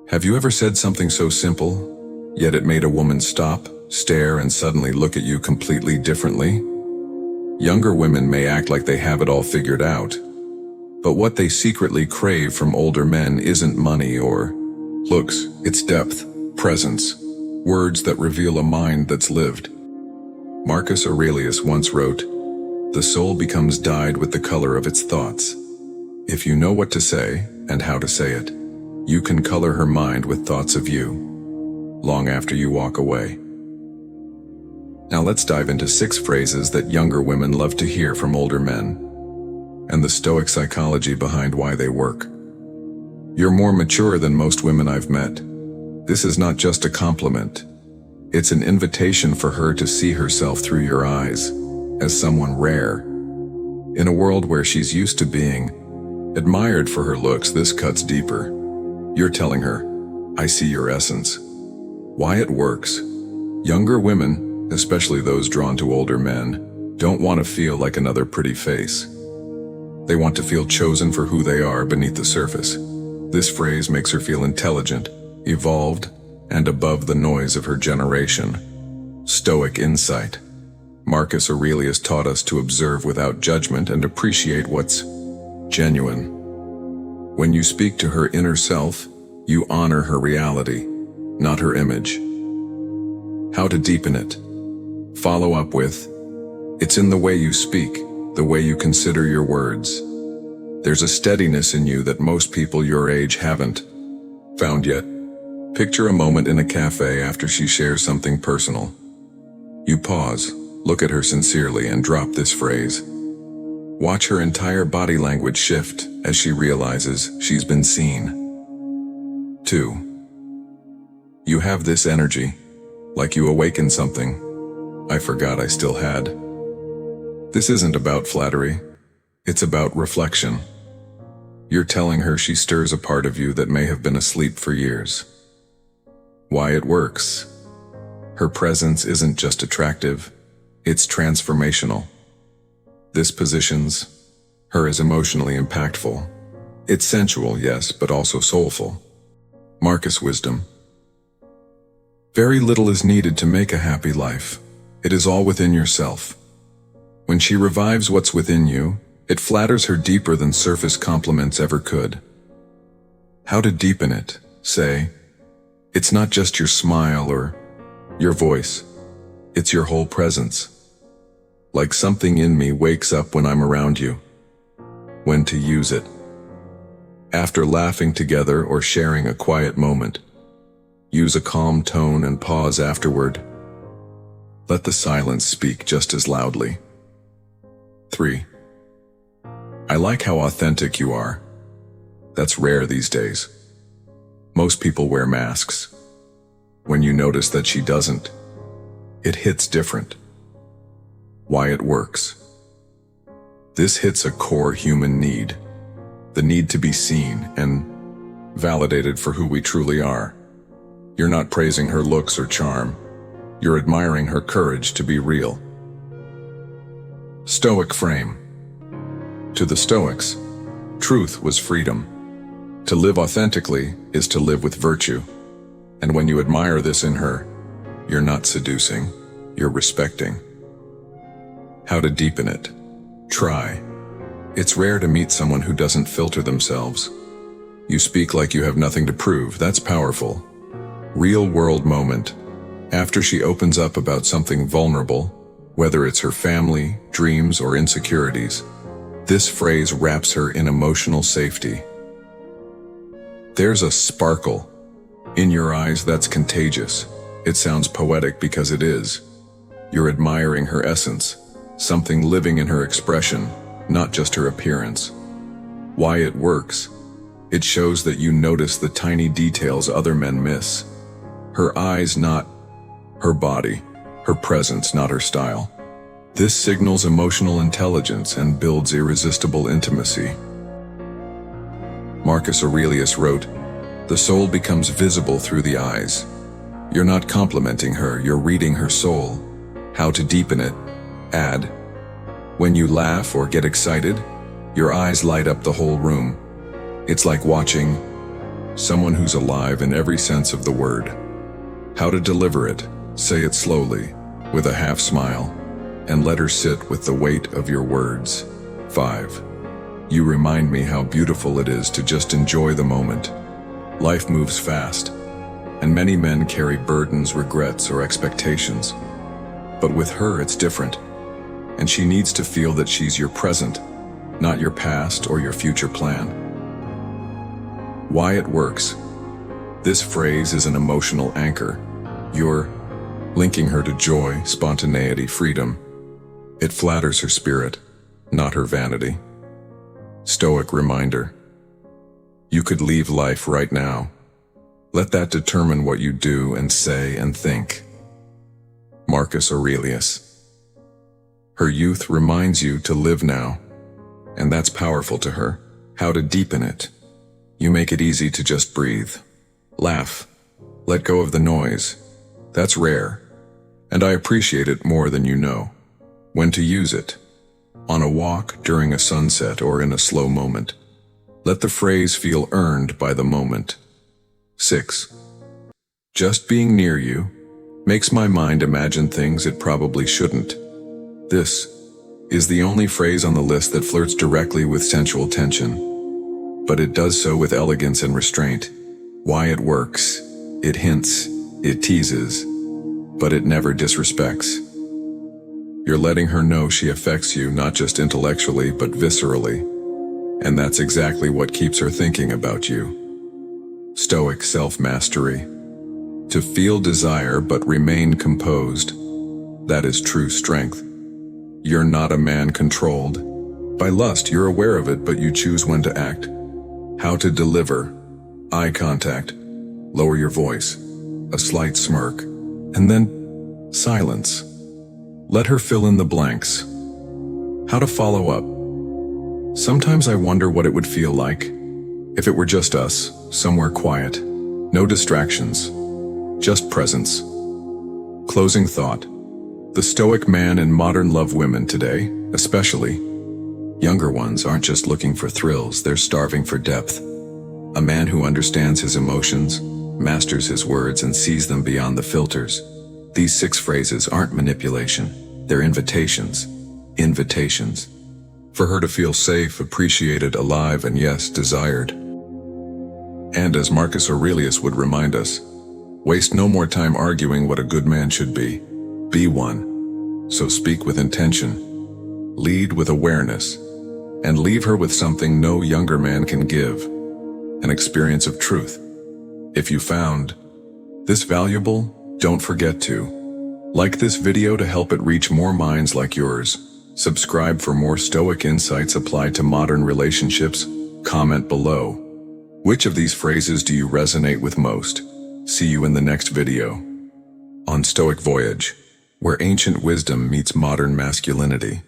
Have you ever said something so simple, yet it made a woman stop, stare, and suddenly look at you completely differently? Younger women may act like they have it all figured out, but what they secretly crave from older men isn't money or looks, it's depth, presence, words that reveal a mind that's lived. Marcus Aurelius once wrote, "The soul becomes dyed with the color of its thoughts." If you know what to say and how to say it, you can color her mind with thoughts of you, long after you walk away. Now let's dive into 6 phrases that younger women love to hear from older men, and the Stoic psychology behind why they work. You're more mature than most women I've met. This is not just a compliment. It's an invitation for her to see herself through your eyes, as someone rare. In a world where she's used to being admired for her looks, this cuts deeper. You're telling her, "I see your essence." Why it works. Younger women, especially those drawn to older men, don't want to feel like another pretty face. They want to feel chosen for who they are beneath the surface. This phrase makes her feel intelligent, evolved, and above the noise of her generation. Stoic insight. Marcus Aurelius taught us to observe without judgment and appreciate what's genuine. When you speak to her inner self, you honor her reality, not her image. How to deepen it. Follow up with, "It's in the way you speak, the way you consider your words. There's a steadiness in you that most people your age haven't found yet." Picture a moment in a cafe after she shares something personal. You pause, look at her sincerely, and drop this phrase. Watch her entire body language shift as she realizes she's been seen. 2. You have this energy, like you awaken something I forgot I still had. This isn't about flattery, it's about reflection. You're telling her she stirs a part of you that may have been asleep for years. Why it works. Her presence isn't just attractive, it's transformational. This positions her as emotionally impactful. It's sensual, yes, but also soulful. Marcus wisdom. Very little is needed to make a happy life. It is all within yourself. When she revives what's within you, it flatters her deeper than surface compliments ever could. How to deepen it. Say, "It's not just your smile or your voice. It's your whole presence. Like something in me wakes up when I'm around you." When to use it. After laughing together or sharing a quiet moment, use a calm tone and pause afterward. Let the silence speak just as loudly. 3. I like how authentic you are. That's rare these days. Most people wear masks. When you notice that she doesn't, it hits different. Why it works. This hits a core human need, the need to be seen and validated for who we truly are. You're not praising her looks or charm. You're admiring her courage to be real. Stoic frame. To the Stoics, truth was freedom. To live authentically is to live with virtue. And when you admire this in her, you're not seducing, you're respecting. How to deepen it. Try. It's rare to meet someone who doesn't filter themselves. You speak like you have nothing to prove. That's powerful. Real-world moment. After she opens up about something vulnerable, whether it's her family, dreams, or insecurities, this phrase wraps her in emotional safety. There's a sparkle in your eyes that's contagious. It sounds poetic because it is. You're admiring her essence, something living in her expression, not just her appearance. Why it works. It shows that you notice the tiny details other men miss. Her eyes, not her body. Her presence, not her style. This signals emotional intelligence and builds irresistible intimacy. Marcus Aurelius wrote, "The soul becomes visible through the eyes." You're not complimenting her, you're reading her soul. How to deepen it. Add. When you laugh or get excited, your eyes light up the whole room. It's like watching someone who's alive in every sense of the word. How to deliver it: say it slowly, with a half smile, and let her sit with the weight of your words. 5. You remind me how beautiful it is to just enjoy the moment. Life moves fast, and many men carry burdens, regrets, or expectations. But with her, it's different, and she needs to feel that she's your present, not your past or your future plan. Why it works. This phrase is an emotional anchor. You're linking her to joy, spontaneity, freedom. It flatters her spirit, not her vanity. Stoic reminder. You could leave life right now. Let that determine what you do and say and think. Marcus Aurelius. Her youth reminds you to live now, and that's powerful to her. How to deepen it. You make it easy to just breathe. Laugh. Let go of the noise. That's rare, and I appreciate it more than you know. When to use it. On a walk, during a sunset, or in a slow moment. Let the phrase feel earned by the moment. 6. Just being near you makes my mind imagine things it probably shouldn't. This is the only phrase on the list that flirts directly with sensual tension, but it does so with elegance and restraint. Why it works. It hints, it teases, but it never disrespects. You're letting her know she affects you not just intellectually but viscerally, and that's exactly what keeps her thinking about you. Stoic self-mastery. To feel desire but remain composed. That is true strength. You're not a man controlled by lust. You're aware of it, but you choose when to act. How to deliver. Eye contact. Lower your voice. A slight smirk. And then silence. Let her fill in the blanks. How to follow up. Sometimes I wonder what it would feel like if it were just us, somewhere quiet. No distractions. Just presence. Closing thought. The stoic man and modern love women today, especially younger ones, aren't just looking for thrills, they're starving for depth. A man who understands his emotions, masters his words, and sees them beyond the filters. These 6 phrases aren't manipulation, they're invitations. Invitations. For her to feel safe, appreciated, alive, and yes, desired. And as Marcus Aurelius would remind us, waste no more time arguing what a good man should be. Be one. So speak with intention, lead with awareness, and leave her with something no younger man can give, an experience of truth. If you found this valuable, don't forget to like this video to help it reach more minds like yours. Subscribe for more Stoic insights applied to modern relationships. Comment below. Which of these phrases do you resonate with most? See you in the next video. On Stoic Voyage, where ancient wisdom meets modern masculinity.